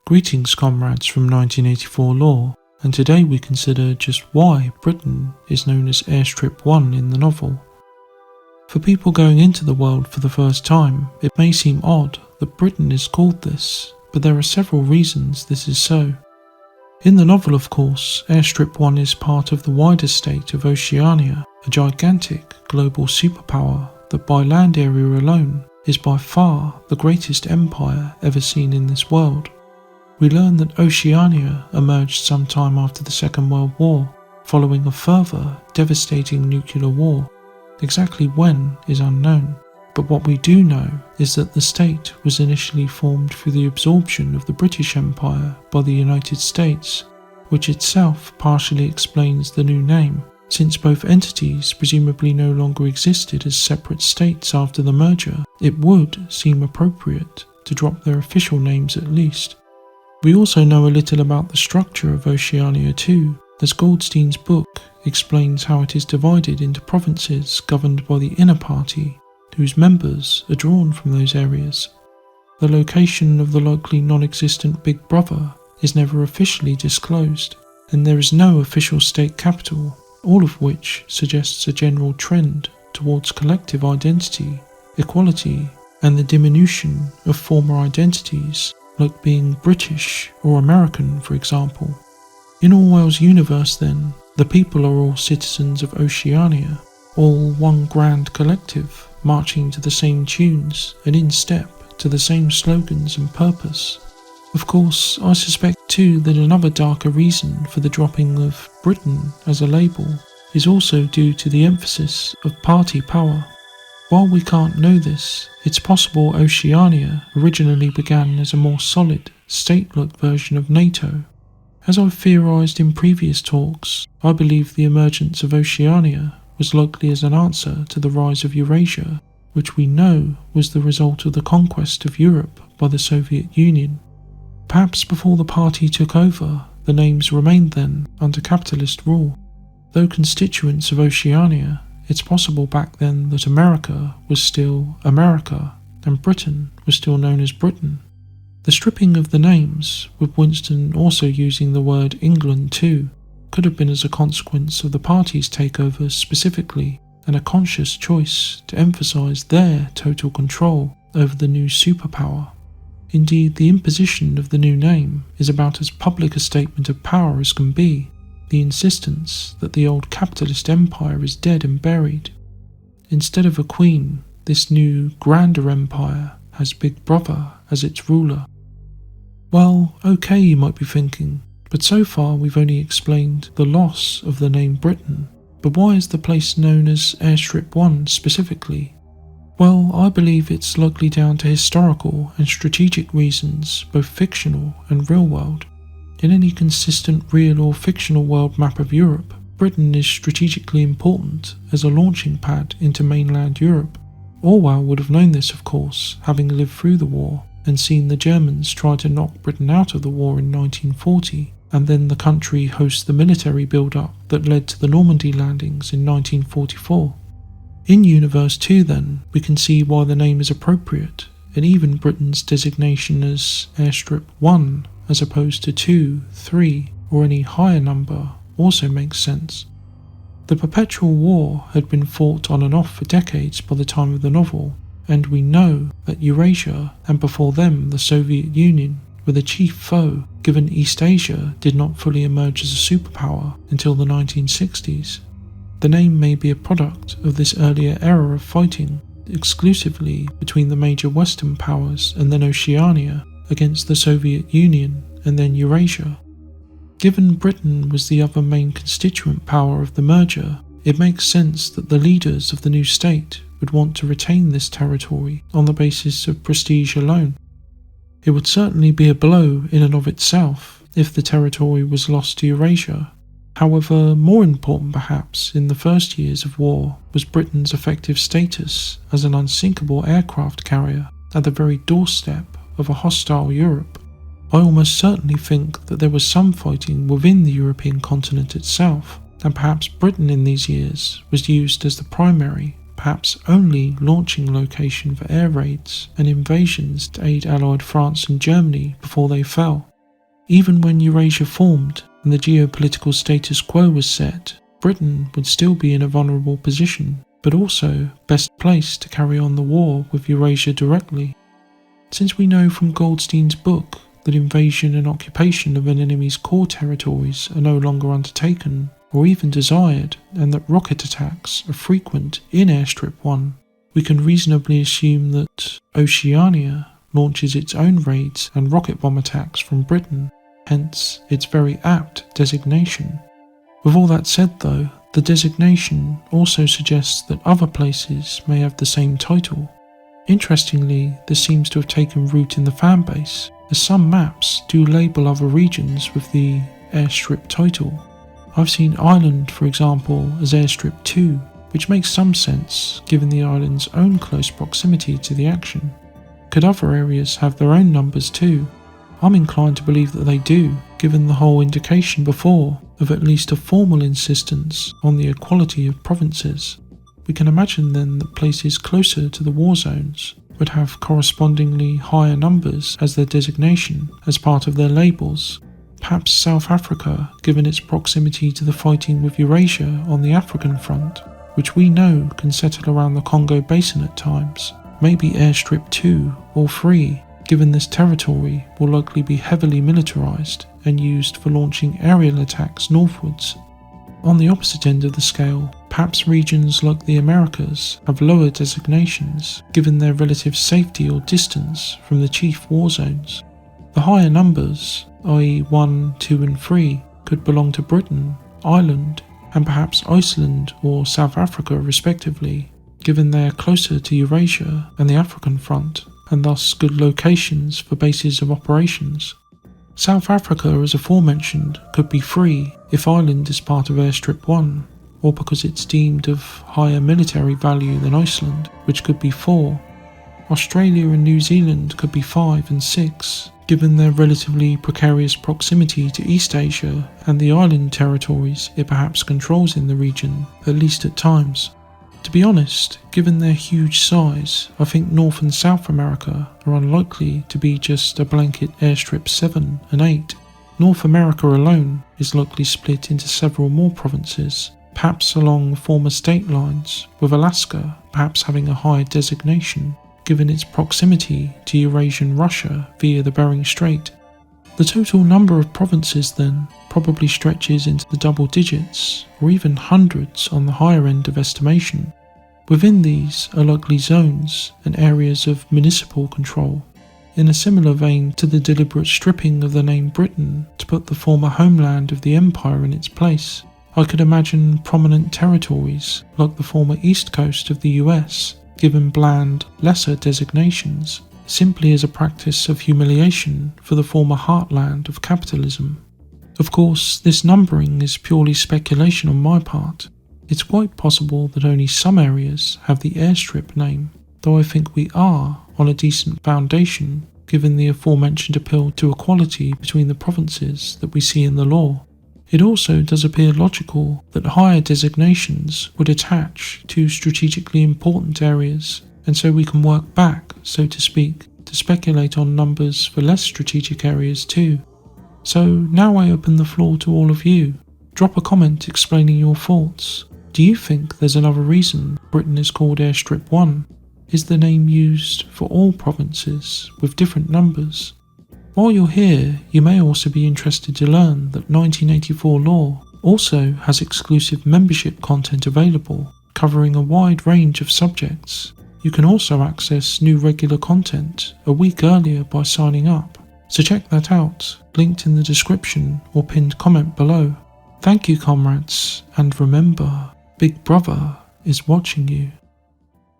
Greetings comrades from 1984 lore, and today we consider just why Britain is known as Airstrip 1 in the novel. For people going into the world for the first time, it may seem odd that Britain is called this, but there are several reasons this is so. In the novel, of course, Airstrip 1 is part of the wider state of Oceania, a gigantic global superpower that by land area alone is by far the greatest empire ever seen in this world. We learn that Oceania emerged sometime after the Second World War, following a further devastating nuclear war. Exactly when is unknown, but what we do know is that the state was initially formed through the absorption of the British Empire by the United States, which itself partially explains the new name, since both entities presumably no longer existed as separate states after the merger. It would seem appropriate to drop their official names at least. We also know a little about the structure of Oceania too, as Goldstein's book explains how it is divided into provinces governed by the inner party, whose members are drawn from those areas. The location of the likely non-existent Big Brother is never officially disclosed, and there is no official state capital, all of which suggests a general trend towards collective identity, equality, and the diminution of former identities, like being British or American, for example. In Orwell's universe then, the people are all citizens of Oceania, all one grand collective, marching to the same tunes and in step to the same slogans and purpose. Of course, I suspect too that another darker reason for the dropping of Britain as a label is also due to the emphasis of party power. While we can't know this, it's possible Oceania originally began as a more solid, state-like version of NATO. As I've theorised in previous talks, I believe the emergence of Oceania was likely as an answer to the rise of Eurasia, which we know was the result of the conquest of Europe by the Soviet Union. Perhaps before the party took over, the names remained then under capitalist rule. Though constituents of Oceania, it's possible back then that America was still America, and Britain was still known as Britain. The stripping of the names, with Winston also using the word England too, could have been as a consequence of the party's takeover specifically, and a conscious choice to emphasise their total control over the new superpower. Indeed, the imposition of the new name is about as public a statement of power as can be, the insistence that the old capitalist empire is dead and buried. Instead of a queen, this new, grander empire has Big Brother as its ruler. Well, okay, you might be thinking, but so far we've only explained the loss of the name Britain, but why is the place known as Airstrip 1 specifically? Well, I believe it's likely down to historical and strategic reasons, both fictional and real world. In any consistent real or fictional world map of Europe, Britain is strategically important as a launching pad into mainland Europe. Orwell would have known this, of course, having lived through the war and seen the Germans try to knock Britain out of the war in 1940, and then the country host the military build-up that led to the Normandy landings in 1944. In Universe 2 then, we can see why the name is appropriate, and even Britain's designation as Airstrip 1 as opposed to 2, 3, or any higher number also makes sense. The perpetual war had been fought on and off for decades by the time of the novel, and we know that Eurasia, and before them the Soviet Union, were the chief foe, given East Asia did not fully emerge as a superpower until the 1960s. The name may be a product of this earlier era of fighting, exclusively between the major Western powers and then Oceania, against the Soviet Union and then Eurasia. Given Britain was the other main constituent power of the merger, it makes sense that the leaders of the new state would want to retain this territory on the basis of prestige alone. It would certainly be a blow in and of itself if the territory was lost to Eurasia. However, more important perhaps in the first years of war was Britain's effective status as an unsinkable aircraft carrier at the very doorstep of a hostile Europe. I almost certainly think that there was some fighting within the European continent itself, and perhaps Britain in these years was used as the primary, perhaps only launching location for air raids and invasions to aid Allied France and Germany before they fell. Even when Eurasia formed and the geopolitical status quo was set, Britain would still be in a vulnerable position, but also best placed to carry on the war with Eurasia directly. Since we know from Goldstein's book that invasion and occupation of an enemy's core territories are no longer undertaken or even desired, and that rocket attacks are frequent in Airstrip 1, we can reasonably assume that Oceania launches its own raids and rocket bomb attacks from Britain, hence its very apt designation. With all that said though, the designation also suggests that other places may have the same title. Interestingly, this seems to have taken root in the fanbase, as some maps do label other regions with the Airstrip title. I've seen Ireland, for example, as Airstrip 2, which makes some sense given the island's own close proximity to the action. Could other areas have their own numbers too? I'm inclined to believe that they do, given the whole indication before of at least a formal insistence on the equality of provinces. We can imagine then that places closer to the war zones would have correspondingly higher numbers as their designation as part of their labels. Perhaps South Africa, given its proximity to the fighting with Eurasia on the African front, which we know can settle around the Congo Basin at times, maybe Airstrip 2 or 3, given this territory will likely be heavily militarised and used for launching aerial attacks northwards. On the opposite end of the scale, perhaps regions like the Americas have lower designations given their relative safety or distance from the chief war zones. The higher numbers, i.e. 1, 2 and 3, could belong to Britain, Ireland, and perhaps Iceland or South Africa respectively, given they are closer to Eurasia and the African front, and thus good locations for bases of operations. South Africa, as aforementioned, could be 3 if Ireland is part of Airstrip 1, or because it's deemed of higher military value than Iceland, which could be 4. Australia and New Zealand could be 5 and 6, given their relatively precarious proximity to East Asia and the island territories it perhaps controls in the region, at least at times. To be honest, given their huge size, I think North and South America are unlikely to be just a blanket Airstrip 7 and 8. North America alone is likely split into several more provinces, perhaps along former state lines, with Alaska perhaps having a higher designation, given its proximity to Eurasian Russia via the Bering Strait. The total number of provinces then probably stretches into the double digits, or even hundreds on the higher end of estimation. Within these are likely zones and areas of municipal control, in a similar vein to the deliberate stripping of the name Britain to put the former homeland of the empire in its place. I could imagine prominent territories like the former east coast of the US given bland, lesser designations, simply as a practice of humiliation for the former heartland of capitalism. Of course, this numbering is purely speculation on my part. It's quite possible that only some areas have the Airstrip name, though I think we are on a decent foundation given the aforementioned appeal to equality between the provinces that we see in the law. It also does appear logical that higher designations would attach to strategically important areas, and so we can work back, so to speak, to speculate on numbers for less strategic areas too. So now I open the floor to all of you. Drop a comment explaining your thoughts. Do you think there's another reason Britain is called Airstrip 1? Is the name used for all provinces with different numbers? While you're here, you may also be interested to learn that 1984 Law also has exclusive membership content available, covering a wide range of subjects. You can also access new regular content a week earlier by signing up, so check that out, linked in the description or pinned comment below. Thank you, comrades, and remember, Big Brother is watching you.